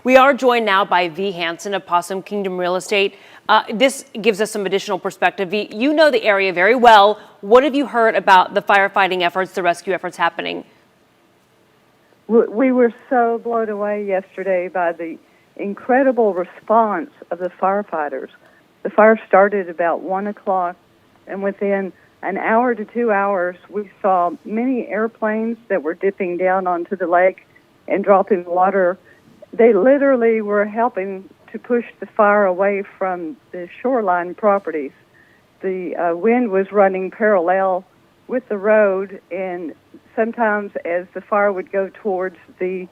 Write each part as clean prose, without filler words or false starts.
We are joined now by Vee Hanssen of Possum Kingdom Real Estate. This gives us some additional perspective. Vee, you know the area very well. What have you heard about the firefighting efforts, the rescue efforts happening? We were so blown away yesterday by the incredible response of the firefighters. The fire started about 1 o'clock, and within an hour to 2 hours, we saw many airplanes that were dipping down onto the lake and dropping water. They literally were helping to push the fire away from the shoreline properties. The wind was running parallel with the road, and sometimes as the fire would go towards the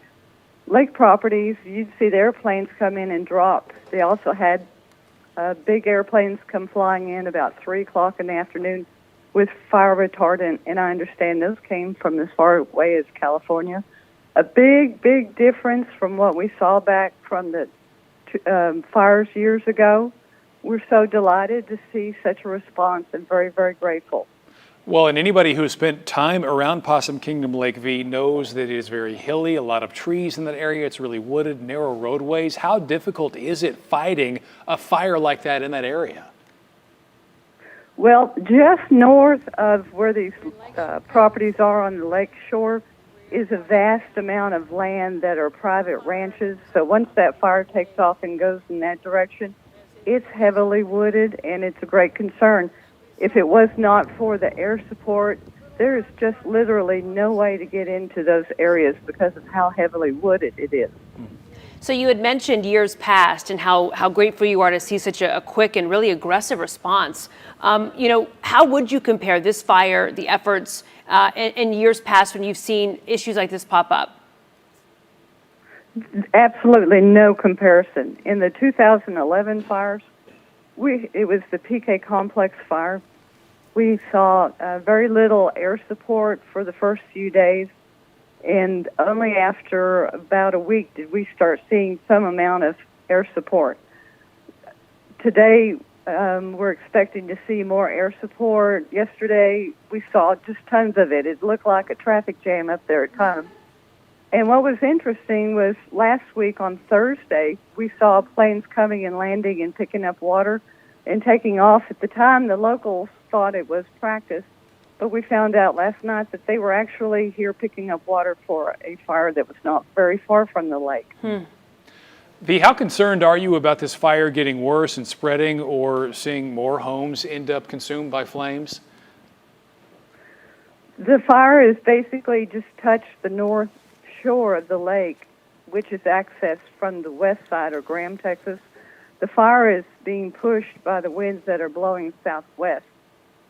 lake properties, you'd see the airplanes come in and drop. They also had big airplanes come flying in about 3 o'clock in the afternoon with fire retardant, and I understand those came from as far away as California. A big, big difference from what we saw back from the fires years ago. We're so delighted to see such a response and very, very grateful. Well, and anybody who has spent time around Possum Kingdom Lake, Vee, knows that it is very hilly, a lot of trees in that area. It's really wooded, narrow roadways. How difficult is it fighting a fire like that in that area? Well, just north of where these properties are on the lake shore is a vast amount of land that are private ranches. So once that fire takes off and goes in that direction, it's heavily wooded, and it's a great concern. If it was not for the air support, there is just literally no way to get into those areas because of how heavily wooded it is. So you had mentioned years past and how grateful you are to see such a quick and really aggressive response. How would you compare this fire, the efforts, in years past when you've seen issues like this pop up? Absolutely no comparison. In the 2011 fires, it was the PK Complex fire. We saw very little air support for the first few days, and only after about a week did we start seeing some amount of air support. Today, we're expecting to see more air support. Yesterday, we saw just tons of it. It looked like a traffic jam up there at times. And what was interesting was last week on Thursday, we saw planes coming and landing and picking up water and taking off. At the time, the locals thought it was practice, but we found out last night that they were actually here picking up water for a fire that was not very far from the lake. Vee, how concerned are you about this fire getting worse and spreading, or seeing more homes end up consumed by flames? The fire has basically just touched the north shore of the lake, which is accessed from the west side or Graham, Texas. The fire is being pushed by the winds that are blowing southwest.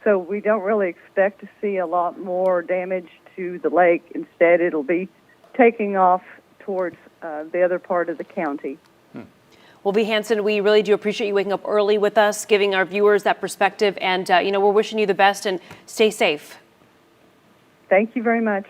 So we don't really expect to see a lot more damage to the lake. Instead, it'll be taking off towards the other part of the county. Well, Vee Hanssen, we really do appreciate you waking up early with us, giving our viewers that perspective, and we're wishing you the best and stay safe. Thank you very much.